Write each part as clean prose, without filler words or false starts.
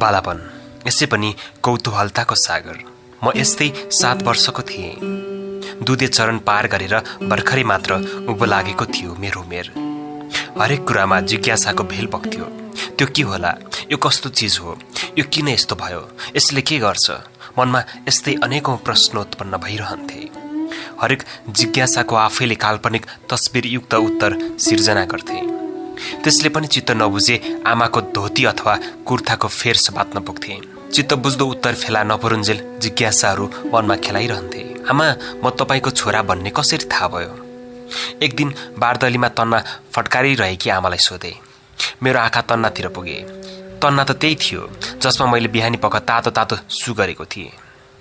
बालापन, यसै पनि कौतूहलताको सागर। म यस्तै 7 वर्षको थिएँ। दुधे चरण पार गरेर भर्खरै मात्र उँभो लागेको थियो मेरो उमेर। हरेक कुरामा जिज्ञासाको भेल बग्थ्यो। त्यो के होला, यो कस्तो चिज हो, यो किन यस्तो भयो, यसले के गर्छ? मनमा यस्तै अनेकौं प्रश्न उत्पन्न भइरहन्थे। हरेक जिज्ञासाको आफैले काल्पनिक तस्बिरयुक्त उत्तर सिर्जना गर्थे। त्यसले पनि चित्त नबुझे आमाको धोती अथवा कुर्ताको फेर समात्न पुग्थे। चित्त बुझ्दो उत्तर फेला नपरुन्जेल जिज्ञासाहरू मनमा खेलाइरहन्थे। आमा, म तपाईँको छोरा भन्ने कसरी थाहा भयो? एक दिन बारदलीमा तन्ना फटकारिरहेकी आमालाई सोधे। मेरो आँखा तन्नातिर पुगे। तन्ना त त्यही थियो जसमा मैले बिहानी पख तातो तातो सु गरेको थिएँ।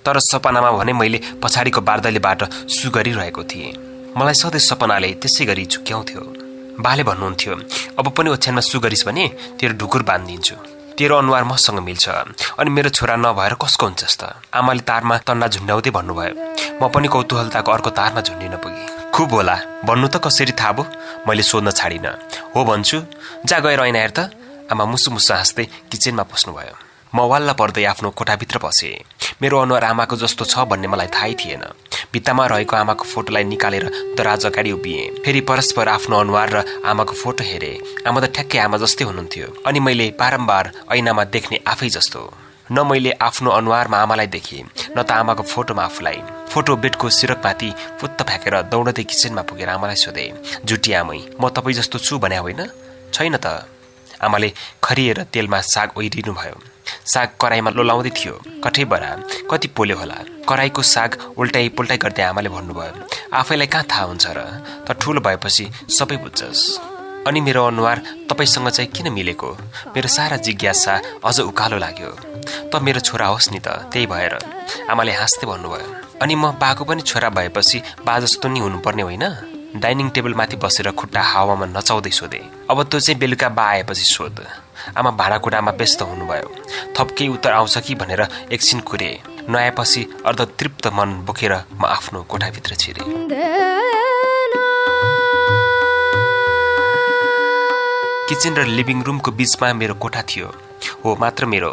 तर सपनामा भने मैले पछाडिको बारदलीबाट सु गरिरहेको थिएँ। मलाई सधैँ सपनाले त्यसै गरी झुक्क्याउँथ्यो। बाले भन्नुहुन्थ्यो, अब पनि ओछ्यानमा सु गरिस् भने तेरो ढुकुर बाँधिदिन्छु। तेरो अनुहार मसँग मिल्छ अनि मेरो छोरा नभएर कसको हुन्छस् त? आमाले तारमा तन्ना झुन्ड्याउँदै भन्नुभयो। म पनि कौतूहलताको अर्को तारमा झुन्डिन पुगेँ। खुब होला, भन्नु त कसरी थाहा भयो? मैले सोध्न छाडिनँ। हो भन्छु, जा गएर ऐना हेर त। आमा मुसु मुसु हाँस्दै किचनमा पस्नुभयो। म वाल्ला पर्दै आफ्नो कोठाभित्र पसेँ। मेरो अनुहार आमाको जस्तो छ भन्ने मलाई थाहै थिएन। भित्तामा रहेको आमाको फोटोलाई निकालेर दराज अगाडि उभिएँ। फेरि परस्पर आफ्नो अनुहार र आमाको फोटो हेरेँ। आमा त ठ्याक्कै आमा जस्तै हुनुहुन्थ्यो अनि मैले बारम्बार ऐनामा देख्ने आफै जस्तो। न मैले आफ्नो अनुहारमा आमालाई देखेँ, न त आमाको फोटोमा आफूलाई। फोटो बेडको सिरकमाथि फुत्त फ्याँकेर दौडदै किचनमा पुगेर आमालाई सोधेँ, जुटी आमै, म तपाईँ जस्तो छु भने होइन? छैन त। आमाले खरिएर तेलमा साग ओइरिनु भयो। साग कराईमा लोलाउँदै थियो। कठै बरा, कति पोल्यो होला। कराईको साग उल्टाइ पुल्टाइ गर्दै आमाले भन्नुभयो, आफैलाई कहाँ थाहा हुन्छ र? त ठुलो भएपछि सबै बुझ्छस्। अनि मेरो अनुहार तपाईँसँग चाहिँ किन मिलेको? मेरो सारा जिज्ञासा अझ उकालो लाग्यो। त मेरो छोरा होस् नि त, त्यही भएर। आमाले हाँस्दै भन्नुभयो। अनि म बाको पनि छोरा भएपछि बा जस्तो नि हुनुपर्ने होइन? डाइनिङ टेबलमाथि बसेर खुट्टा हावामा नचाउँदै सोधे। अब त्यो चाहिँ बेलुका बा आएपछि सोध। आमा भाँडाकुँडामा व्यस्त हुनुभयो। थप केही उत्तर आउँछ कि भनेर एकछिन कुरे। नआएपछि अर्धतृप्त मन बोकेर म आफ्नो कोठाभित्र छिरे। किचन र लिभिङ रुमको बीचमा मेरो कोठा थियो। हो, मात्र मेरो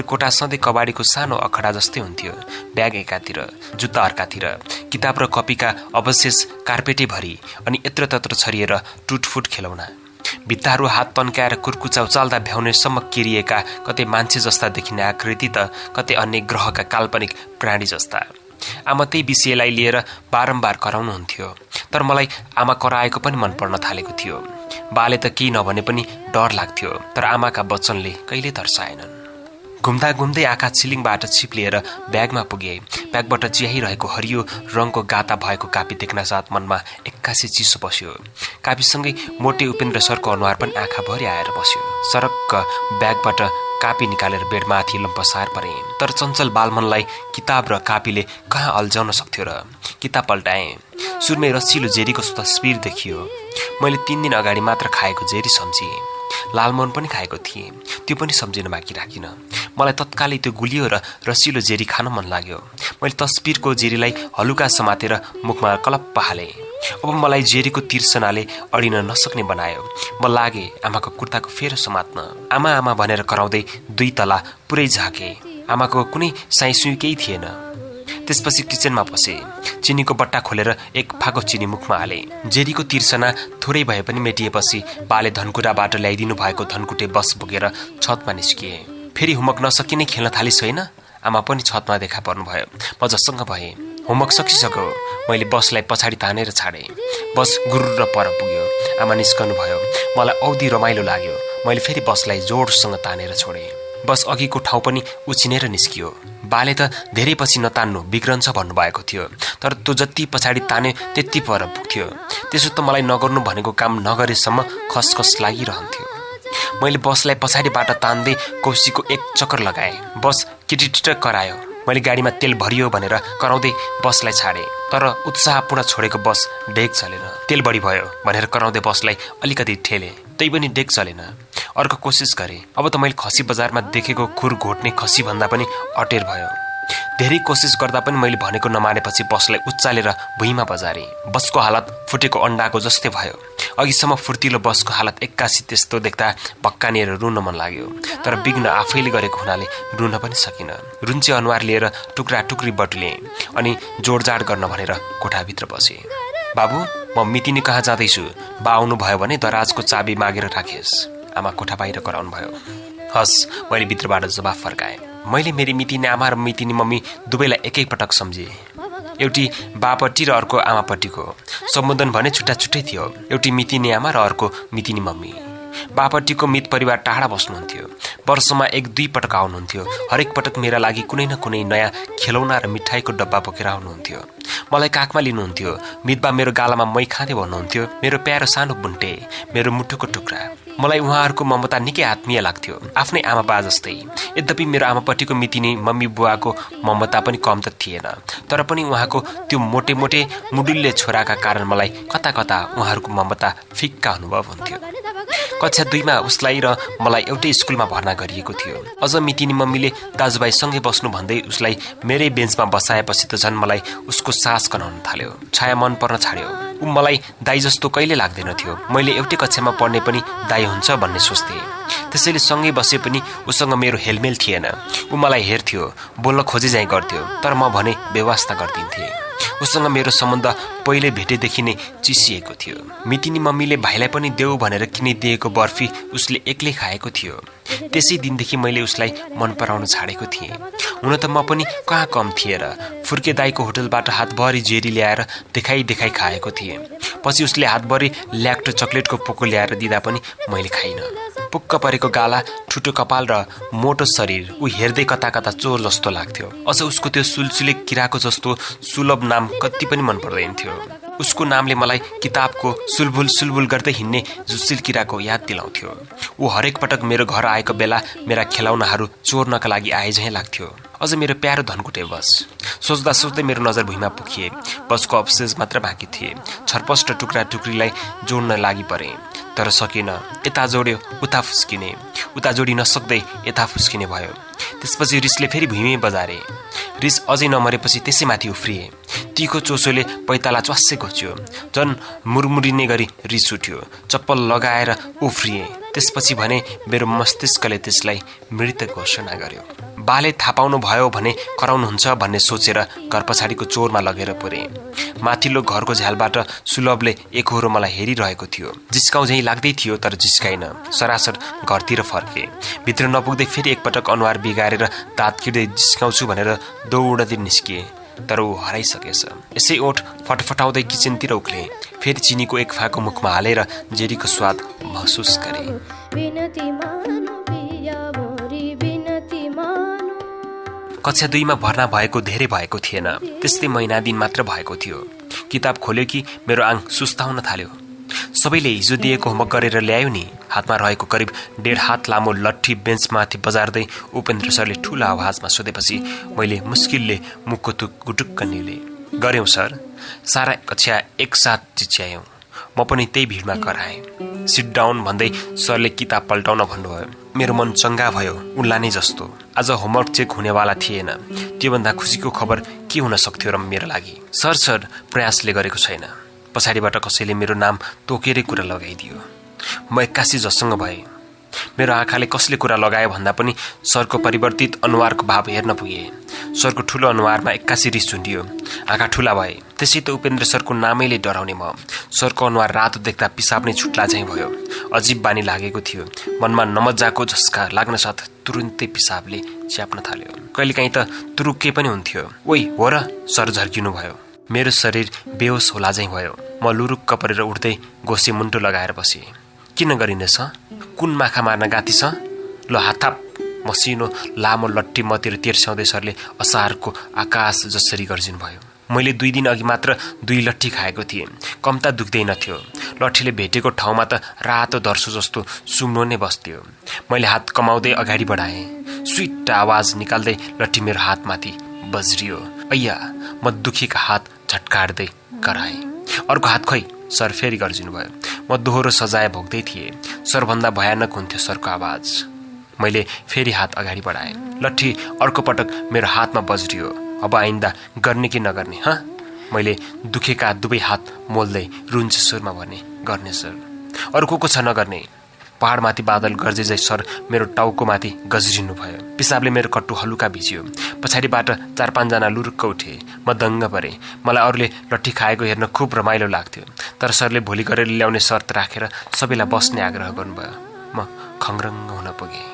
कोठा सधैँ कबाडीको सानो अखडा जस्तै हुन्थ्यो। ब्याग एकातिर, जुत्ता अर्कातिर, किताब र कपीका अवशेष कार्पेटै भरि अनि यत्रतत्र छरिएर टुटफुट खेलौना। भित्ताहरू हात तन्काएर कुर्कुचा उचाल्दा भ्याउनेसम्म केरिएका, कतै मान्छे जस्ता देखिने आकृति त कतै अन्य ग्रहका काल्पनिक प्राणी जस्ता। आमा त्यही विषयलाई लिएर बारम्बार कराउनुहुन्थ्यो। तर मलाई आमा कराएको पनि मन पर्न थालेको थियो। बाले त केही नभने पनि डर लाग्थ्यो, तर आमाका वचनले कहिले तर्साएनन्। घुम्दा घुम्दै आँखा सिलिङबाट छिप्लिएर ब्यागमा पुगे। ब्यागबाट चियाइरहेको हरियो रङको गाता भएको कापी देख्न साथ मनमा एक्कासी चिसो बस्यो। कापीसँगै मोटे उपेन्द्र सरको अनुहार पनि आँखाभरि आएर बस्यो। सरक्क ब्यागबाट कापी निकालेर बेडमाथि लम्पसार परे। तर चञ्चल बालमनलाई किताब र कापीले कहाँ अल्झाउन सक्थ्यो र? किताब पल्टाएँ। सुरुमै रसिलो जेरीको तस्बिर देखियो। मैले 3 दिन अगाडि मात्र खाएको जेरी सम्झिएँ। लालमोहन पनि खाएको थिएँ, त्यो पनि सम्झिन बाँकी राखिन। मलाई तत्कालै त्यो गुलियो र रसिलो जेरी खान मन लाग्यो। मैले तस्बिरको जेरीलाई हलुका समातेर मुखमा कलप्प हालेँ। अब मलाई जेरीको तिर्सनाले अडिन नसक्ने बनायो। म लागे आमाको कुर्ताको फेर समात्न। आमा आमा भनेर कराउँदै 2 तला पुरै झाके। आमाको कुनै साइसुई केही थिएन। त्यसपछि किचनमा पसे। चिनीको बट्टा खोलेर 1 फाको चिनी मुखमा हाले। जेरीको तिर्सना थोरै भए पनि मेटिएपछि बाले धनकुराबाट ल्याइदिनु भएको धनकुटे बस बोकेर छतमा निस्किए। फेरि होमवर्क नसकिने खेल्न थालिस् होइन? आमा पनि छतमा देखा पर्नुभयो। म जसँग भएँ। होमवर्क सकिसक्यो। मैले बसलाई पछाडि तानेर छाडेँ। बस गुरुर पर पुग्यो। आमा निस्कनु भयो। मलाई औधी रमाइलो लाग्यो। मैले फेरि बसलाई जोडसँग तानेर छोडेँ। बस अघिको ठाउँ पनि उछिनेर निस्कियो। बाले त धेरै पछि नतान्नु बिग्रन्छ भन्नुभएको थियो, तर त्यो जति पछाडि ताने त्यति पर पुग्थ्यो। त्यसो त मलाई नगर्नु भनेको काम नगरेसम्म खसखस लागिरहन्थ्यो। मैले बसलाई पछाडिबाट तान्दै कौशीको 1 चक्कर लगाएँ। बस किटिटिट करायो। मैले गाडीमा तेल भरियो भनेर कराउँदै बसलाई छाडेँ। तर उत्साहपूर्ण छोडेको बस डेक चलेन। तेल बढी भयो भनेर कराउँदै बसलाई अलिकति ठेले, तै पनि डेक चलेन। अर्को कोसिस गरेँ। अब त मैले खसी बजारमा देखेको खुर घोट्ने खसी भन्दा पनि अटेर भयो। धेरै कोसिस गर्दा पनि मैले भनेको नमानेपछि बसलाई उचालेर भुइँमा बजारेँ। बसको हालत फुटेको अण्डाको जस्तै भयो। अघिसम्म फुर्तिलो बसको हालत एक्कासी त्यस्तो देख्दा भक्कानिएर रुन मन लाग्यो, तर विघ्न आफैले गरेको हुनाले रुन पनि सकिन। रुन्चे अनुहार लिएर टुक्रा टुक्री बटुले अनि जोडजाड गर्न भनेर कोठाभित्र बसे। बाबु, म मितिनी कहाँ जाँदैछु, बा आउनुभयो भने दराजको चाबी मागेर राखेस्। आमा कोठा बाहिर कराउनु भयो। हस्, मैले भित्रबाट जवाफ फर्काएँ। मैले मेरी मितिनी आमा र मितिनी मम्मी दुवैलाई एकैपटक सम्झेँ। एउटी बापट्टि र अर्को आमापट्टिको सम्बोधन भने छुट्टा छुट्टै थियो। एउटी मितिनी आमा र अर्को मितिनी मम्मी। बापट्टिको मित परिवार टाढा बस्नुहुन्थ्यो। वर्षमा 1-2 पटक आउनुहुन्थ्यो। हरेक पटक मेरा लागि कुनै न कुनै नयाँ खेलौना र मिठाईको डब्बा बोकेर आउनुहुन्थ्यो। मलाई काखमा लिनुहुन्थ्यो। मितबा मेरो गालामा मै खाँदै भन्नुहुन्थ्यो, मेरो प्यारो सानो बुन्टे, मेरो मुटुको टुक्रा। मलाई उहाँहरूको ममता निकै आत्मीय लाग्थ्यो, आफ्नै आमा बा जस्तै। यद्यपि मेरो आमापट्टिको मितिनी मम्मी बुवाको ममता पनि कम त थिएन, तर पनि उहाँको त्यो मोटे मोटे मुडुल्ले छोराका कारण मलाई कता कता उहाँहरूको ममता फिक्का अनुभव हुन्थ्यो। कक्षा 2 मा उसलाई र मलाई एउटै स्कुलमा भर्ना गरिएको थियो। अझ मितिनी मम्मीले दाजुभाइ सँगै बस्नु भन्दै उसलाई मेरै बेन्चमा बसाएपछि त झन् मलाई उसको सास कनाउन थाल्यो। छाया मन पर्न छाड्यो। ऊ मलाई दाइ जस्तो कहिले लाग्दैन थियो। मैले एउटै कक्षामा पढ्ने पनि दाइ हुन्छ भन्ने सोच्थेँ। त्यसैले सँगै बसे पनि उसँग मेरो हेलमेल थिएन। ऊ मलाई हेर्थ्यो, बोल्न खोजे चाहिँ गर्थ्यो, तर म भने बेवास्ता गर्दिन्थेँ। उसँग मेरो सम्बन्ध पहिले भेटेदेखि नै चिसिएको थियो। मितिनी मम्मीले भाइलाई पनि देऊ भनेर किनिदिएको बर्फी उसले एक्लै खाएको थियो। त्यसै दिनदेखि मैले उसलाई मन पराउन छाडेको थिएँ। हुन त म पनि कहाँ कम थिएँ र। फुर्के दाईको होटलबाट हातभरि जेरी ल्याएर देखाइ खाएको थिएँ। पछि उसले हातभरि ल्याक्टो चक्लेटको पोको ल्याएर दिँदा पनि मैले खाइनँ। पुक्क परेको गाला, ठुटो कपाल र मोटो शरीर, ऊ हेर्दै कता कता चोर जस्तो लाग्थ्यो। अझ उसको त्यो सुलसुले किराको जस्तो सुलभ नाम कति पनि मन पर्दैन थियो। उसको नामले मलाई किताबको सुलबुल सुलबुल गर्दै हिँड्ने जुसिल किराको याद दिलाउँथ्यो। ऊ हरेक पटक मेरो घर आएको बेला मेरा खेलौनाहरू चोर्नका लागि आए झैँ लाग्थ्यो। अझ मेरो प्यारो धनकुटे बस। सोच्दा सोच्दै मेरो नजर भुइँमा पुखिए। बसको अवशेष मात्र बाँकी थिए। छरपष्ट टुक्रा टुक्रीलाई जोड्न लागि परे, तर सकिन। यता जोड्यो उता फुस्किने, उता जोडी नसक्दै यता फुस्किने भयो। त्यसपछि रिसले फेरि भुइँमै बजारे। रिस अझै नमरेपछि त्यसै माथि उफ्रिए। तीखो चोसोले पैताला च्वास्सै घोच्यो। झन् मुरमुरिने गरी रिस उठ्यो। चप्पल लगाएर उफ्रिए। त्यसपछि भने मेरो मस्तिष्कले त्यसलाई मृत घोषणा गर्यो। बाले थाहा पाउनु भयो भने कराउनुहुन्छ भन्ने सोचेर घर पछाडिको चोरमा लगेर पुरे। माथिल्लो घरको झ्यालबाट सुलभले एकहोरो मलाई हेरिरहेको थियो। जिस्काउ झैँ लाग्दै थियो, तर जिस्काइन। सरासर घरतिर फर्के। भित्र नपुग्दै फेरि एकपटक अनुहार बिगारेर दाँत किर्दै जिस्काउँछु भनेर दौडदै निस्किए, तर ऊ हराइसकेछ। यसै ओठ फटफटाउँदै किचनतिर उक्ले। फेरि चिनीको एक फाको मुखमा हालेर जेरीको स्वाद महसुस गरे। कक्षा 2 मा भर्ना भएको धेरै भएको थिएन। त्यस्तै महिना दिन मात्र भएको थियो। किताब खोल्यो कि मेरो आङ सुस्ताउन थाल्यो। सबैले हिजो दिएको होमवर्क गरेर ल्यायो नि। हातमा रहेको करिब 1.5 हात लामो लट्ठी बेन्चमाथि बजार्दै उपेन्द्र सरले ठुलो आवाजमा सोधेपछि मैले मुस्किलले मुखको गुटुक्क निले। गर्यौं सर। सारा कक्षा एकसाथ चिच्यायौं। म पनि त्यही भिडमा कराएँ। सिट डाउन भन्दै सरले किताब पल्टाउन भन्नुभयो। मेरो मन चङ्गा भयो, उल्लाने जस्तो। आज होमवर्क चेक हुनेवाला थिएन। त्योभन्दा खुसीको खबर के हुन सक्थ्यो र मेरो लागि। सर प्रयासले गरेको छैन। पछाडिबाट कसैले मेरो नाम तोकेरै कुरा लगाइदियो। म एक्कासी झसङ्ग भएँ। मेरो आँखाले कसले कुरा लगायो भन्दा पनि सरको परिवर्तित अनुहारको भाव हेर्न पुगे। सरको ठुलो अनुहारमा एक्कासी रिस झुन्डियो। आँखा ठुला भए। त्यसै त उपेन्द्र सरको नामैले डराउने म। सरको अनुहार रातो देख्दा पिसाब नै छुट्ला झैँ भयो। अजीब बानी लागेको थियो। मनमा नमजाको झस्का लाग्न साथ तुरुन्तै पिसाबले च्याप्न थाल्यो। कहिलेकाहीँ त तुरुक्कै पनि हुन्थ्यो। ओइ हो र, सर झर्किनु भयो। मेरो शरीर बेहोस होला झैँ भयो। म लुरुक्क परेर उठ्दै गोसे मुन्टो लगाएर बसेँ। किन गरिनेछ? कुन माखा मार्न गाती छ? ल हाताप। मसिनो लामो लट्ठी मतिर तेर्स्याउँदै सरले असारको आकाश जसरी गर्जिनु भयो। मैले 2 दिन अघि मात्र 2 लट्ठी खाएको थिएँ। कम्ता दुख्दैन थियो। लट्ठीले भेटेको ठाउँमा त रातो दर्शो जस्तो सुम्नो नै बस्थ्यो। मैले हात कमाउँदै अगाडि बढाएँ। स्विट आवाज निकाल्दै लट्ठी मेरो हातमाथि बज्रियो। अय्या, म दुखीका हात झट्कार्दै कराएँ। अर्को हात खै, सर फेरि गर्जिनु भयो। म दोहोरो सजाय भोग्दै थिएँ। सरभन्दा भयानक हुन्थ्यो सरको आवाज। मैले फेरि हात अगाडि बढाएँ। लट्ठी अर्को पटक मेरो हातमा बज्रियो। अब आइन्दा गर्ने कि नगर्ने? मैले दुखेका दुवै हात मोल्दै रुन्छ स्वरमा भने, गर्ने सर। अरू को छ नगर्ने? पहाडमाथि बादल गर्जे जै सर मेरो टाउको माथि गज्रिनु भयो। पिसाबले मेरो कट्टु हलुका भिज्यो। पछाडिबाट 4-5 जना लुरुक्क उठे। म दङ्ग परे। मलाई अरूले लट्ठी खाएको हेर्न खुब रमाइलो लाग्थ्यो। तर सरले भोलि गरेर ल्याउने शर्त राखेर सबैलाई बस्ने आग्रह गर्नुभयो। म खङ्ग्रङ्ग हुन पुगेँ।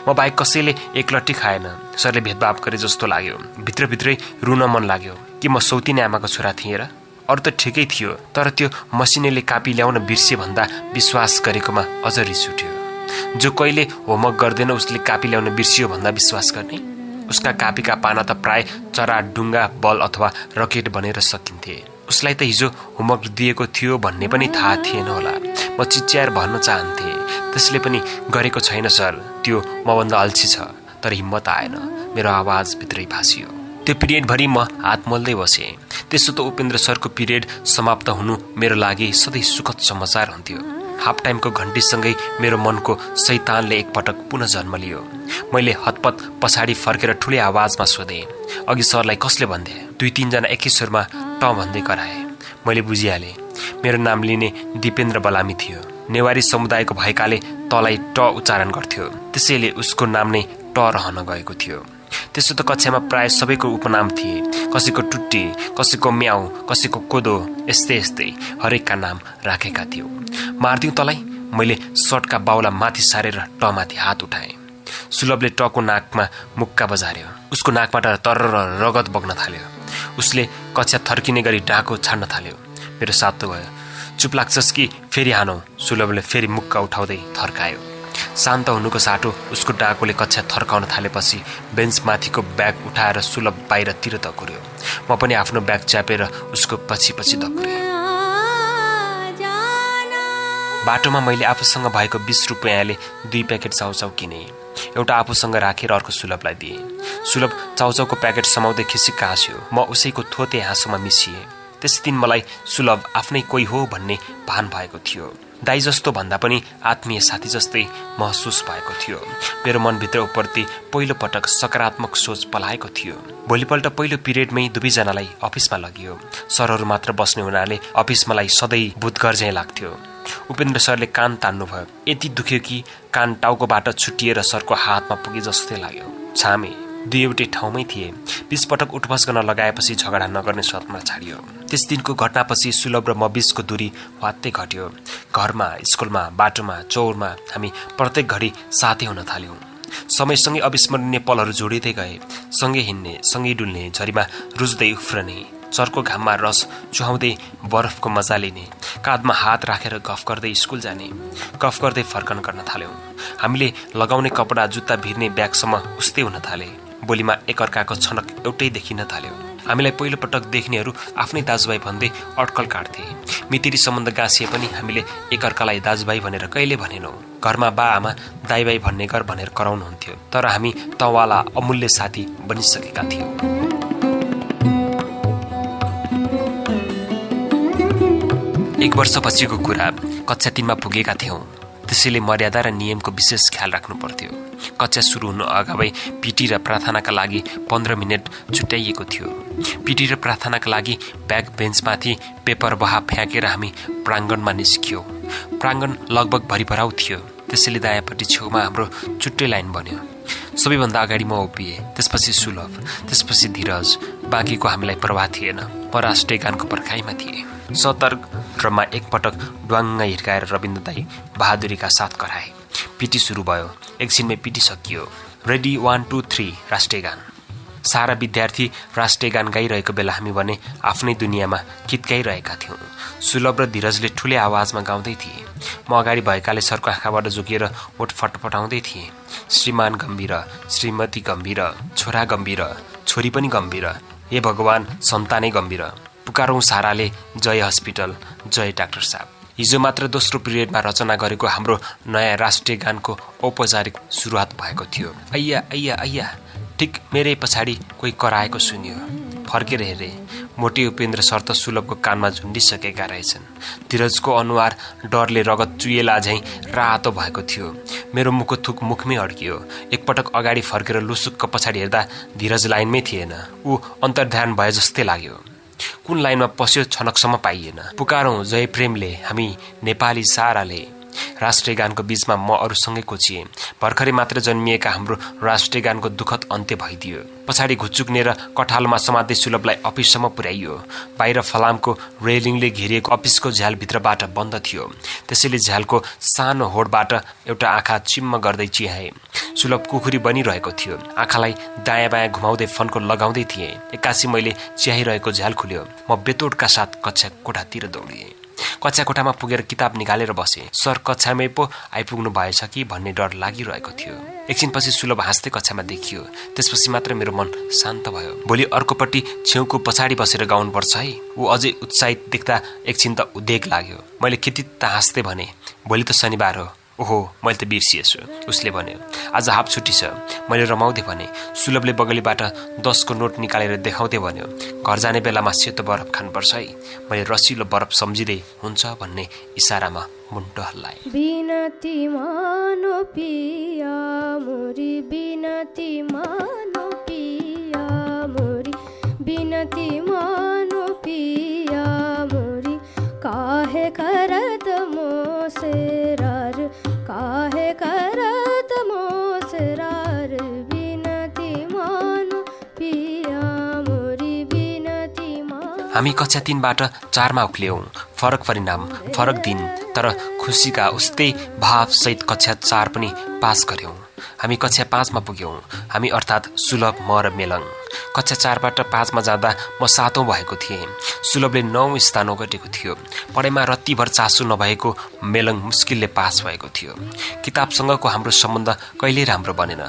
म बाहेक कसैले एक लट्ठी खाएन। सरले भेदभाव गरे जस्तो लाग्यो। भित्रभित्रै रुन मन लाग्यो कि म सौतिने आमाको छोरा थिएँ र? अरू त ठिकै थियो, तर त्यो मसिनेले कापी ल्याउन बिर्से भन्दा विश्वास गरेकोमा अझ रिस उठ्यो। जो कहिले होमवर्क गर्दैन उसले कापी ल्याउन बिर्सियो भन्दा विश्वास गर्ने? उसका कापीका पाना त प्राय चरा, डुङ्गा, बल अथवा रकेट बनेर सकिन्थे। उसलाई त हिजो होमवर्क दिएको थियो भन्ने पनि थाहा थिएन होला। म चिच्याएर भन्न चाहन्थे, त्यसले पनि गरेको छैन सर, त्यो मभन्दा अल्छी छ। तर हिम्मत आएन। मेरो आवाज भित्रै भाँसियो। त्यो पिरियडभरि म हात मोल्दै बसेँ। त्यसो त उपेन्द्र सरको पिरियड समाप्त हुनु मेरो लागि सधैँ सुखद समाचार हुन्थ्यो। हाफ टाइमको घन्टीसँगै मेरो मनको शैतानले एकपटक पुनः जन्म लियो। मैले हतपत पछाडि फर्केर ठुलै आवाजमा सोधेँ, अघि सरलाई कसले भन्थे? 2-3 जना एकै स्वरमा ट भन्दै कराए। मैले बुझिहालेँ। मेरो नाम लिने दिपेन्द्र बलामी थियो। नेवारी समुदायको भएकाले तलाई ट उच्चारण गर्थ्यो। त्यसैले उसको नाम नै ट रहन गएको थियो। त्यसो त कक्षामा प्राय सबैको उपनाम थिए। कसैको टुट्टी, कसैको म्याउ, कसैको कोदो, यस्तै हरेकका नाम राखेका थियो। मार्दिउँ तलाई? मैले सर्टका बाउला माथि सारेर टमाथि हात उठाएँ। सुलभले टको नाकमा मुक्का बजार्यो। उसको नाकबाट तरर रगत बग्न थाल्यो। उसले कक्षा थर्किने गरी डाको छाड्न थाल्यो। मेरो सातो भयो। चुप लाग्छस् कि फेरि हानौ? सुलभले फेरि मुक्का उठाउँदै थर्कायो। शान्त हुनुको साटो उसको डाकोले कक्षा थर्काउन थालेपछि बेन्चमाथिको ब्याग उठाएर सुलभ बाहिरतिर दगुर्यो। म पनि आफ्नो ब्याग च्यापेर उसको पछि दगुरेँ। बाटोमा मैले आफूसँग भएको 20 रुपियाँले 2 प्याकेट चाउचाउ किने। एउटा आफूसँग राखेर अर्को सुलभलाई दिएँ। सुलभ चाउचाउको प्याकेट समाउँदै खिसिक्क हाँस्यो। म उसैको थोते हाँसोमा मिसिएँ। त्यस दिन मलाई सुलभ आफ्नै कोही हो भन्ने भान भएको थियो। दाइ जस्तो भन्दा पनि आत्मीय साथी जस्तै महसुस भएको थियो। मेरो मनभित्र उपरति पहिलो पटक सकारात्मक सोच पलाएको थियो। भोलिपल्ट पहिलो पिरियडमै दुवैजनालाई अफिसमा लगियो। सरहरू मात्र बस्ने हुनाले अफिस मलाई सधैँ भूतघर झैँ लाग्थ्यो। उपेन्द्र सरले कान तान्नुभयो। यति दुख्यो कि कान टाउकोबाट छुटिएर सरको हातमा पुगे जस्तै लाग्यो। छामे 2 एउटै ठाउँमै थिए। 20 पटक उठबस गर्न लगाएपछि झगडा नगर्ने शर्तमा छाडियो। त्यस दिनको घटनापछि सुलभ र म बीचको दूरी वात्तै घट्यो। घरमा, स्कुलमा, बाटोमा, चौरमा हामी प्रत्येक घडी साथै हुन थाल्यौँ। समयसँगै अविस्मरणीय पलहरू जोडिँदै गए। सँगै हिँड्ने, सँगै डुल्ने, झरीमा रुच्दै उफ्रने, चर्को घाममा रस चुहाउँदै बरफको मजा लिने, काँधमा हात राखेर गफ गर्दै स्कुल जाने, गफ गर्दै फर्कन गर्न थाल्यौँ। हामीले लगाउने कपडा, जुत्ता भिर्ने ब्यागसम्म उस्तै हुन थाले। बोलीमा एकअर्काको छनक एउटै देखिन थाल्यो। हामीलाई पहिलो पटक देख्नेहरू आफ्नै दाजुभाइ भन्दै अड्कल काट्थे। मितिरी सम्बन्ध गाँसिए पनि हामीले एकअर्कालाई दाजुभाइ भनेर कहिले भनेनौँ। घरमा बा आमा दाइ भाइ भन्ने गर भनेर कराउनुहुन्थ्यो। तर हामी तवाला अमूल्य साथी बनिसकेका थियौँ। एक वर्षपछिको कुरा, कक्षा 3मा पुगेका थियौँ। त्यसैले मर्यादा र नियमको विशेष ख्याल राख्नु पर्थ्यो। कक्षा सुरु हुनु अगावै पिटी र प्रार्थनाका लागि 15 मिनट छुट्याइएको थियो। पिटी र प्रार्थनाका लागि ब्याग बेन्चमाथि पेपर बहा फ्याँकेर हामी प्राङ्गणमा निस्कियौँ। प्राङ्गण लगभग भरिभराउ थियो। त्यसैले दायाँपट्टि छेउमा हाम्रो छुट्टै लाइन बन्यो। सबैभन्दा अगाडि म उभिएँ, त्यसपछि सुलभ, त्यसपछि धीरज। बाँकीको हामीलाई प्रवाह थिएन। म राष्ट्रिय गानको पर्खाइमा थिएँ। सतर्कमा एकपटक ड्वाङ्ग हिर्काएर रविन्द्र दाई बहादुरीका साथ कराए। पिटी सुरु भयो। एकछिनमै पिटी सकियो। रेडी 1 2 3 राष्ट्रिय गान। सारा विद्यार्थी राष्ट्रिय गान गाइरहेको बेला हामी भने आफ्नै दुनियाँमा कित्काइरहेका थियौँ। सुलभ र धीरजले ठुलै आवाजमा गाउँदै थिए। म अगाडि भएकाले सरको आँखाबाट जोगिएर ओठ फटफटाउँदै थिएँ। श्रीमान गम्भीर, श्रीमती गम्भीर, छोरा गम्भीर, छोरी पनि गम्भीर, हे भगवान सन्तानै गम्भीर, पुकारौँ साराले जय हस्पिटल, जय डाक्टर साहब। हिजो मात्र दोस्रो पिरियडमा रचना गरेको हाम्रो नयाँ राष्ट्रिय गानको औपचारिक सुरुवात भएको थियो। अय्या अय्या अय्या, ठिक मेरै पछाडि कोही कराएको सुनियो। फर्केर हेरे, मोटे उपेन्द्र सर त सुलभको कानमा झुन्डिसकेका रहेछन्। धीरजको अनुहार डरले रगत चुइएला झैँ रातो भएको थियो। मेरो मुखको थुक मुखमै अड्कियो। एकपटक अगाडि फर्केर लुसुक्क पछाडि हेर्दा धीरज लाइनमै थिएन। ऊ अन्तर्ध्यान भए जस्तै लाग्यो। कुन लाइनमा पस्यो छनकसम्म पाइएन। पुकारौं जय प्रेमले हामी नेपाली साराले। राष्ट्रिय गानको बीचमा म अरूसँगै कोचिएँ। भर्खरै मात्र जन्मिएका हाम्रो राष्ट्रिय गानको दुःखद अन्त्य भइदियो। पछाडि घुच्चुक्नेर कठालमा समात्दै सुलभलाई अफिससम्म पुर्याइयो। बाहिर फलामको रेलिङले घेरिएको अफिसको झ्याल भित्रबाट बन्द थियो। त्यसैले झ्यालको सानो होडबाट एउटा आँखा चिम्म गर्दै चिहाए। सुलभ कुखुरी बनिरहेको थियो। आँखालाई दायाँ बायाँ घुमाउँदै फन्को लगाउँदै थिएँ। एक्कासी मैले चिहाइरहेको झ्याल खुल्यो। म बेतोडका साथ कक्षा कोठातिर दौडिएँ। कक्षा कोठामा पुगेर किताब निकालेर बसे। सर कक्षामै पो आइपुग्नु भएछ कि भन्ने डर लागिरहेको थियो। एकछिनपछि सुलभ हाँस्दै कक्षामा देखियो। त्यसपछि मात्र मेरो मन शान्त भयो। भोलि अर्कोपट्टि छेउको पछाडि बसेर गाउनुपर्छ है। ऊ अझै उत्साहित देख्दा एकछिन त उद्वेग लाग्यो। मैले कितित्त हाँस्दै भने, भोलि त शनिबार हो। ओहो, मैले त बिर्सिएछु। उसले भन्यो, आज हाफ छुट्टी छ। मैले रमाउँदै भने। सुलभले बगलीबाट 10 को नोट निकालेर देखाउँदै भन्यो, घर जाने बेलामा सेतो बरफ खानुपर्छ है। मैले रसिलो बरफ सम्झिँदै हुन्छ भन्ने इसारामा मुन्टो हल्लाए। बिनती मानो पिया मोरी, बिनती मानो पिया मोरी, बिनती मानो पिया मोरी, काहे करत मोसेरार, काहे करत मोसेरार, बिनती मानो पिया मोरी, बिनती मानो। हामी कक्षा 3 बाट 4 मा उक्ल्यौं। फरक परिणाम, फरक दिन, तर खुसीका उस्तै भावसहित कक्षा 4 पनि पास गर्यौं। हामी कक्षा 5 मा पुग्यौं। हामी अर्थात् सुलभ, म र मेलङ। कक्षा 4 बाट 5 मा जाँदा म 7औं भएको थिएँ। सुलभले 9औं स्थान ओगटेको थियो। पढाइमा रत्तिभर चासो नभएको मेलङ मुस्किलले पास भएको थियो। किताबसँगको हाम्रो सम्बन्ध कहिल्यै राम्रो बनेन।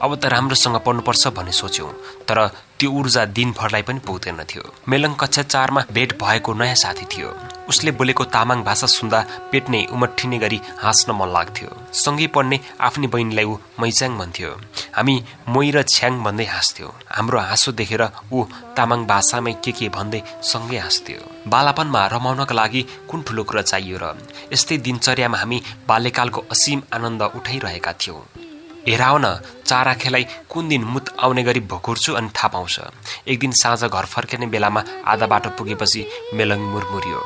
अब त राम्रोसँग पढ्नुपर्छ भन्ने सोच्यौं, तर त्यो ऊर्जा दिनभरलाई पनि पुग्दैन थियो। मेलङ कक्षा 4 मा भेट भएको नयाँ साथी थियो। उसले बोलेको तामाङ भाषा सुन्दा पेट्ने उमट्ठिने गरी हाँस्न मन लाग्थ्यो। सँगै पढ्ने आफ्नी बहिनीलाई ऊ मैच्याङ भन्थ्यो। हामी मोइ र छ्याङ भन्दै हाँस्थ्यौं। हाम्रो हाँसो देखेर ऊ तामाङ भाषामै के भन्दै सँगै हाँस्थ्यो। बालापनमा रमाउनका लागि कुन ठुलो कुरा चाहियो र? यस्तै दिनचर्यामा हामी बाल्यकालको असीम आनन्द उठाइरहेका थियौं। हेराउ न, चाराखेलाई कुन दिन मुत आउने गरी भोकुर्छु अनि थाहा पाउँछ। एक दिन साँझ घर फर्किने बेलामा आधा बाटो पुगेपछि मेलङ मुरमुरियो।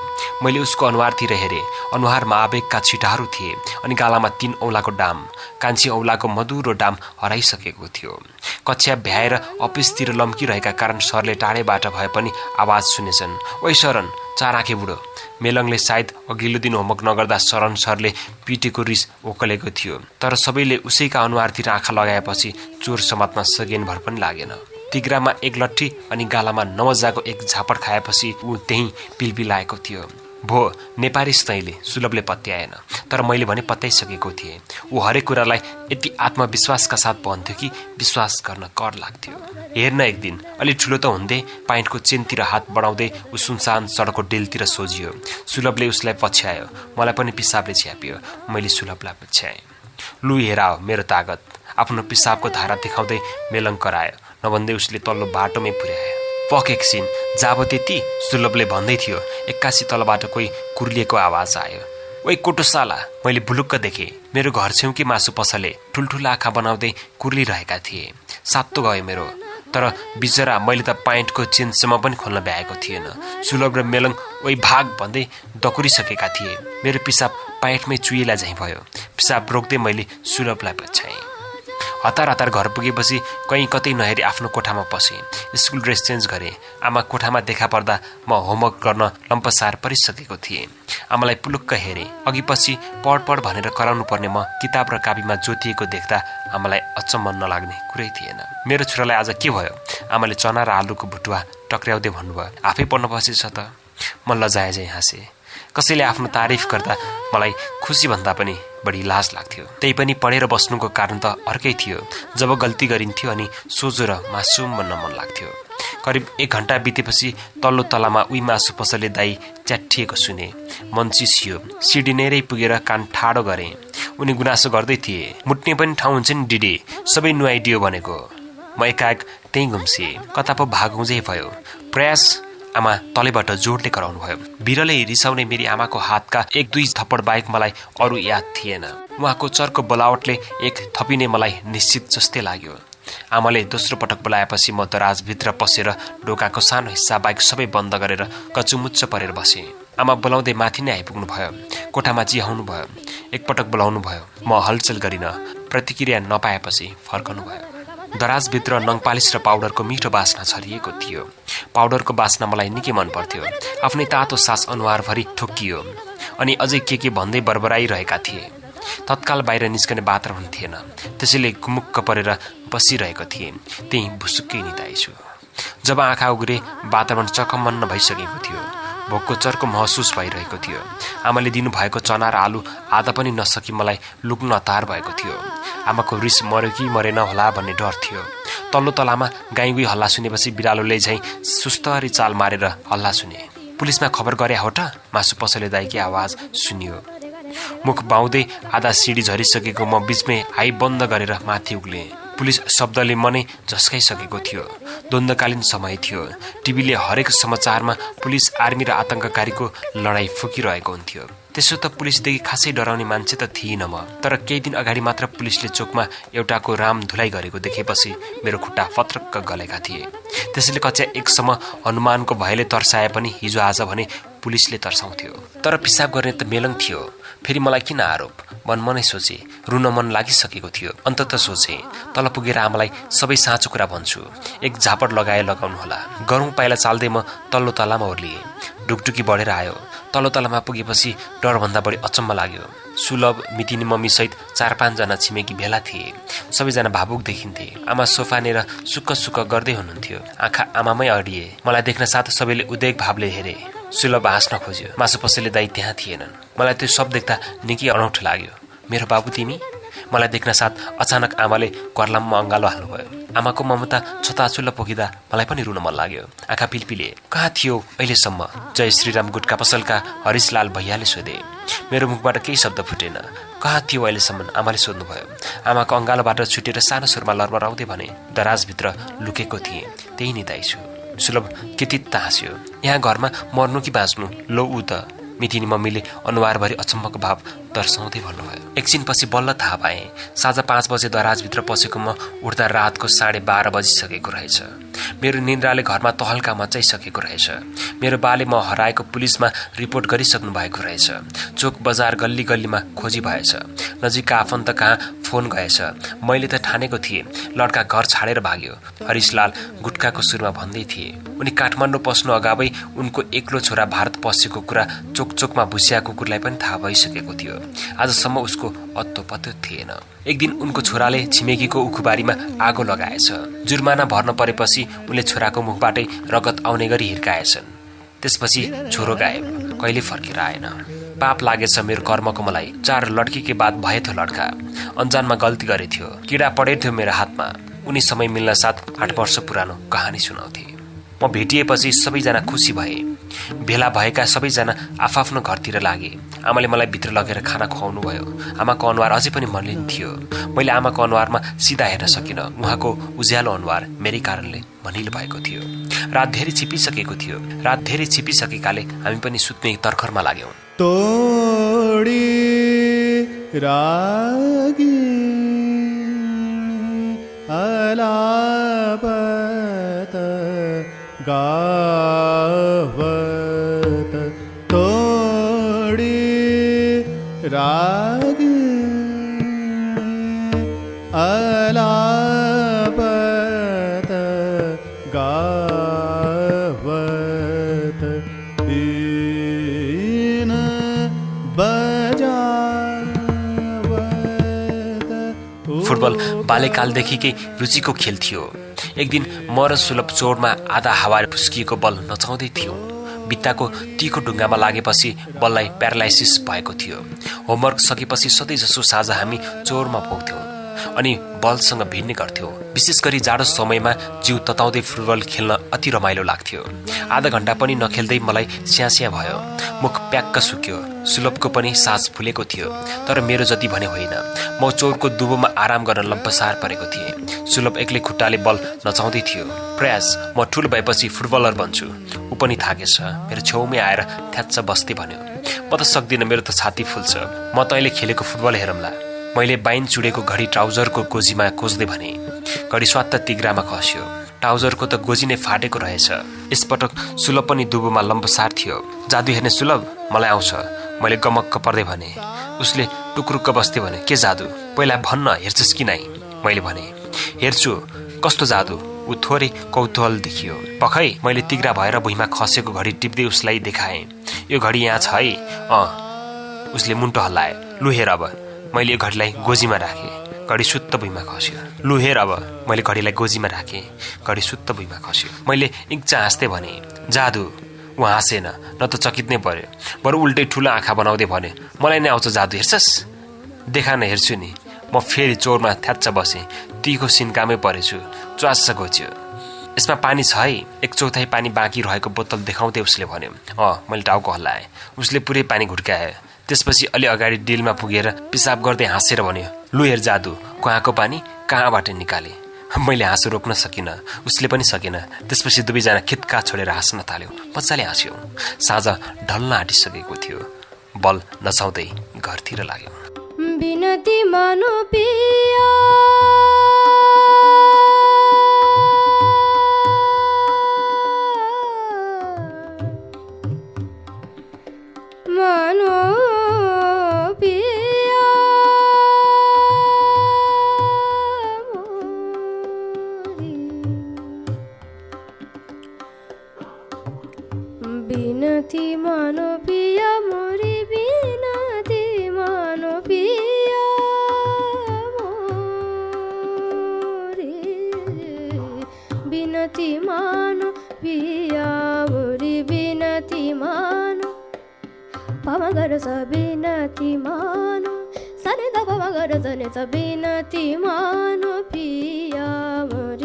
मैले उसको अनुहारतिर हेरेँ। अनुहारमा आवेगका छिटाहरू थिए अनि गालामा 3 औँलाको डाम। कान्छी औँलाको मधुरो डाम हराइसकेको थियो। कक्षा भ्याएर अफिसतिर लम्किरहेका कारण सरले टाढेबाट भए पनि आवाज सुनेछन्, ओइ सरन, चाराखे बुढो। मेलङले सायद अघिल्लो दिन होमवर्क नगर्दा शरण सरले पिटेको रिस ओकलेको थियो। तर सबैले उसैका अनुहारतिर आँखा लगाएपछि चोर समात्न सगेनभर पनि लागेन। तिग्रामा एक लट्ठी अनि गालामा नमजाको एक झापड खाएपछि ऊ त्यहीँ पिलपिलाएको थियो। भो नेपारिस तैँले, सुलभले पत्याएन। तर मैले भने पत्याइसकेको थिएँ। ऊ हरेक कुरालाई यति आत्मविश्वासका साथ भन्थ्यो कि विश्वास गर्न कर लाग्थ्यो। हेर्न, एक दिन अलि ठुलो त हुँदै पाइन्टको चेनतिर हात बढाउँदै ऊ सुनसान सडकको डेलतिर सोझियो। सुलभले उसलाई पछ्यायो। मलाई पनि पिसाबले छ्यापियो। मैले सुलभलाई पछ्याएँ। लु हेराओ मेरो तागत, आफ्नो पिसाबको धारा देखाउँदै मेलङ करायो। नभन्दै उसले तल्लो बाटोमै पुर्यायो। पक एकछिन, जाबो त्यति, सुलभले भन्दै थियो। एक्कासी तलबाट कोही कुर्लिएको आवाज आयो। ओइ कोटोसाला, मैले भुलुक्क देखेँ। मेरो घर छेउकी मासु पसले ठुल्ठुला आँखा बनाउँदै कुर्लिरहेका थिए। सातो गयो मेरो। तर बिचरा मैले त पाइन्टको चेनसम्म पनि खोल्न भ्याएको थिएन। सुलभ र मेलङ ओइ भाग भन्दै दकुरिसकेका थिए। मेरो पिसाब पाइन्टमै चुइला झैँ भयो। पिसाब रोक्दै मैले सुलभलाई पछ्याएँ। हतार हतार घर पुगेपछि कहीँ कतै नहेरी आफ्नो कोठामा पसेँ। स्कुल ड्रेस चेन्ज गरेँ। आमा कोठामा देखा पर्दा म होमवर्क गर्न लम्पसार परिसकेको थिएँ। आमालाई पुलुक्क हेरेँ। अघि पछि पढ भनेर कराउनु पर्ने म किताब र कापीमा जोतिएको देख्दा आमालाई अचम्म नलाग्ने कुरै थिएन। मेरो छोरालाई आज के भयो? आमाले चना र आलुको भुटुवा टक्र्याउँदै भन्नुभयो। आफै पढ्न बसेछ त? म लजाए चाहिँ हाँसेँ। कसैले आफ्नो तारिफ गर्दा मलाई खुसी भन्दा पनि बढी लाज लाग्थ्यो। त्यही पनि पढेर बस्नुको कारण त अर्कै थियो। जब गल्ती गरिन्थ्यो अनि सोझो र मासुम बन्न मन लाग्थ्यो। करिब 1 घण्टा बितेपछि तल्लो तलामा उही मासु पसले दाई च्याठिएको सुने। मन चिसियो। सिडी नेरै पुगेर कान ठाडो गरेँ। उनी गुनासो गर्दै थिए। मुट्ने पनि ठाउँ हुन्छ नि डिडे, सबै नुहाइदियो भनेको। म एकाएक त्यहीँ घुम्सिएँ। कता पो भागुँझै भयो। प्रयास, आमा तलेबाट जोडले कराउनु भयो। बिरलै रिसाउने मेरी आमाको हातका 1-2 थप्पड बाहेक मलाई अरू याद थिएन। उहाँको चर्को बोलावटले एक थपिने मलाई निश्चित जस्तै लाग्यो। आमाले दोस्रो पटक बोलाएपछि म दराजभित्र पसेर ढोकाको सानो हिस्सा बाहेक सबै बन्द गरेर कचुमुच्च परेर बसेँ। आमा बोलाउँदै माथि नै आइपुग्नु भयो। कोठामा चिहाउनु भयो। एकपटक बोलाउनु भयो। म हलचल गरिन। प्रतिक्रिया नपाएपछि फर्कनु भयो। दराजभित्र नङपालिस र पाउडरको मिठो बास्ना छरिएको थियो। पाउडरको बास्ना मलाई निकै मन पर्थ्यो। आफ्नै तातो सास अनुहारभरि ठोक्कियो अनि अझै के भन्दै बरबराइरहेका थिए। तत्काल बाहिर निस्कने वातावरण थिएन। त्यसैले गुमुक्क परेर बसिरहेको थिएँ। त्यही भुसुक्कै निदाइछु। जब आँखा उघ्रे वातावरण चकमन्न भइसकेको थियो। भोकको चर्को महसुस भइरहेको थियो। आमाले दिनुभएको चना र आलु आधा पनि नसकी मलाई लुक्न हतार भएको थियो। आमाको रिस मर्यो कि मरेन होला भन्ने डर थियो। तल्लो तलामा गाईगुई हल्ला सुनेपछि बिरालोले झैँ सुस्तरी चाल मारेर हल्ला सुने। पुलिसमा खबर गरे हो त? मासु पसले दाइकी आवाज सुनियो। मुख बाउँदै आधा सिडी झरिसकेको म बीचमै हाई बन्द गरेर माथि उक्ले। पुलिस शब्दले मनै झस्काइसकेको थियो। द्वन्द्वकालीन समय थियो। टिभीले हरेक समाचारमा पुलिस आर्मी र आतंककारीको लडाईँ फुकिरहेको हुन्थ्यो। त्यसो त पुलिसदेखि खासै डराउने मान्छे त थिइनँ म। तर केही दिन अगाडि मात्र पुलिसले चोकमा एउटाको राम धुलाई गरेको देखेपछि मेरो खुट्टा फत्रक्क गलेका थिए। त्यसैले कक्षा 1 सम्म हनुमानको भयले तर्साए पनि हिजो आज भने पुलिसले तर्साउँथ्यो। तर पिसाब गर्ने त मेलङ थियो। फेरि मलाई किन आरोप? मनमनै सोचे। रुन मन लागिसकेको थियो। अन्तत सोचे तल पुगेर आमालाई सबै साँचो कुरा भन्छु। एक झापड लगाउनु होला। गरौँ पाइला चाल्दै म तल्लो तलामा ओर्लिएँ। ढुकढुकी बढेर आयो। तल्लो तलामा पुगेपछि डरभन्दा बढी अचम्म लाग्यो। सुलभ, मितिनी मम्मी सहित 4-5 जना छिमेकी भेला थिए। सबैजना भावुक देखिन्थे। आमा सोफानेर सुक्क सुक्क गर्दै हुनुहुन्थ्यो। आँखा आमामै अडिए। मलाई देख्न साथ सबैले उद्वेग भावले हेरे। सुलभ हाँस्न खोज्यो। मासु पसले दाइ त्यहाँ थिएनन्। मलाई त्यो सब देख्दा निकै अनौठो लाग्यो। मेरो बाबु तिमी? मलाई देख्न साथ अचानक आमाले कर्लाममा अँगालो हाल्नुभयो। आमाको ममता छताछुल्ल पोखिँदा मलाई पनि रुन मन लाग्यो। आँखा पिलपिले। कहाँ थियो अहिलेसम्म? जय श्रीराम गुटका पसलका हरिशलाल भैयाले सोधे। मेरो मुखबाट केही शब्द फुटेन। कहाँ थियो अहिलेसम्म? आमाले सोध्नुभयो। आमाको अँगालोबाट छुटेर सानो स्वरमा लरबराउँदै भने, दराजभित्र लुकेको थिएँ, त्यही निदाइछु। सुलभ केतित हाँस्यो। यहाँ घरमा मर्नु कि बाँच्नु? लो ऊ त। मितिनी मम्मीले अनुहारभरि अचम्मको भाव दर्शाउँदै भन्नुभयो। एकछिनपछि बल्ल थाहा पाएँ। साँझ 5 बजे दराजभित्र पसेको म उठ्दा रातको 12:30 बजिसकेको रहेछ। मेरो निन्द्राले घरमा तहल्का मचाइसकेको रहेछ। मेरो बाले म हराएको पुलिसमा रिपोर्ट गरिसक्नु भएको रहेछ। चोक बजार गल्ली गल्लीमा खोजी भएछ। नजिकका आफन्त कहाँ फोन गएछ। मैले त ठानेको थिएँ लड्का घर छाडेर भाग्यो। हरिशलाल गुटकाको सुरमा भन्दै थिए। उनी काठमाडौँ पस्नु अगावै उनको एक्लो छोरा भारत पसेको कुरा चोकचोकमा भुसिया कुकुरलाई पनि थाहा भइसकेको थियो। आजसम्म उसको अत्तो पत्तो थिएन। एक दिन उनको छोराले छिमेकीको उखुबारीमा आगो लगाएछ। जुर्माना भर्न परेपछि उनले छोराको मुखबाटै रगत आउने गरी हिर्काएछन्। त्यसपछि छोरो गायब, कहिले फर्केर आएन। पाप लागेछ मेरो कर्मको मलाई। 4 लड्की के बाद भए थियो लड्का। अन्जानमा गल्ती गरे थियो। किडा पढेको थियो मेरो हातमा। उनी समय मिल्न साथ 8 वर्ष पुरानो कहानी सुनाउँथे। म भेटिएपछि सबैजना खुसी भए। भेला भएका सबैजना आफआफ्नो घरतिर लागे। आमाले मलाई भित्र लगेर खाना खुवाउनु भयो। आमाको अनुहार अझै पनि मलिन थियो। मैले आमाको अनुहारमा सिधा हेर्न सकिनँ। उहाँको उज्यालो अनुहार मेरै कारणले मनिलो भएको थियो। रात धेरै छिपिसकेकाले हामी पनि सुत्ने तर्खरमा लाग्यौं। तोडी रागी अलापत गावत तोडी रागी अलापत गावत बीन बजावत। फुटबल बाल्यकालदेखिकै रुचिको खेल थियो। एक दिन म र सुलभ चोडमा आधा हावा फुस्किएको बल नचाउँदै थियौं। भित्ताको तीखो ढुङ्गामा लागेपछि बललाई प्यारालाइसिस भएको थियो। होमवर्क सकेपछि सधैँ जसो साँझ हामी चोरमा पुग्थ्यौं अनि बलसँग भिड्ने गर्थ्यौं। विशेष गरी जाडो समयमा जिउ तताउँदै फुटबल खेल्न अति रमाइलो लाग्थ्यो। आधा घण्टा पनि नखेल्दै मलाई स्यास्या भयो। मुख प्याक्क सुक्यो। सुलभको पनि सास फुलेको थियो, तर मेरो जति भने होइन। म चोरको दुबोमा आराम गर्न लम्पसार परेको थिएँ। सुलभ एक्लै खुट्टाले बल नचाउँदै थियो। प्रयास म ठुलो भएपछि फुटबलर बन्छु। ऊ पनि थाकेछ। मेरो छेउमै आएर थ्याच्च बस्दै भन्यो, म त सक्दिनँ, मेरो त छाती फुल्छ। म तैँले खेलेको फुटबल हेरौँला। मैले बाइन चुडेको घडी ट्राउजरको गोजीमा खोज्दै भने घडी स्वात्त तिग्रामा खस्यो। ट्राउजरको त गोजी नै फाटेको रहेछ। यसपटक सुलभ पनि दुबोमा लम्बसार थियो। जादु हेर्ने सुलभ? मलाई आउँछ। मैले गमक्क पर्दै भने। उसले टुक्रुक्क बस्दै भने, के जादु? पहिला भन्न, हेर्छस् कि नै? मैले भने, हेर्छु। कस्तो जादु? ऊ थोरै कौतूहल देखियो। पखै मैले तिग्रा भएर भुइँमा खसेको घडी टिप्दै उसलाई देखाएँ। यो घडी यहाँ छ है? उसले मुन्टो हल्लाए। लु हेर अब। मैले यो घडीलाई गोजीमा राखेँ। घडी सुत्त भुइँमा खस्यो। लु हेर अब। मैले घडीलाई गोजीमा राखेँ। घडी सुत्त भुइँमा खस्यो। मैले इङ्चा हाँस्दै भने, जादु। ऊ हाँसेन, न त चकित नै पर्यो, बरु उल्टै ठुलो आँखा बनाउँदै भने, मलाई नै आउँछ जादु, हेर्छस्? देखा न, हेर्छु नि। म फेरि चोरमा थ्याच्च बसेँ। तीको सिन्कामै परेछु। च्वास्स घोच्यो। यसमा पानी छ है? 1/4 पानी बाँकी रहेको बोतल देखाउँदै उसले भन्यो। मैले टाउको हल्लाएँ। उसले पुरै पानी घुट्कायो। त्यसपछि अलि अगाडि डिलमा पुगेर पिसाब गर्दै हाँसेर भन्यो, लु हेर जादु, कुवाको पानी कहाँबाट निकाले? मैले हाँसो रोक्न सकिनँ। उसले पनि सकेन। त्यसपछि दुवैजना खित्का छोडेर हाँस्न थाल्यो। मजाले हाँस्यौँ। साँझ ढल्न आँटिसकेको थियो। बल नचाउँदै घरतिर लाग्यो। बिनती मानो पिया मानो पिया बिनती मानो पिया मोरी बिनती मानो पिया मोरी बिनती मानो पिया मोरी बिनती मानो पमा गर स बिनती मानो सने द पमा गर सने स बिनती मानो पिया मोरी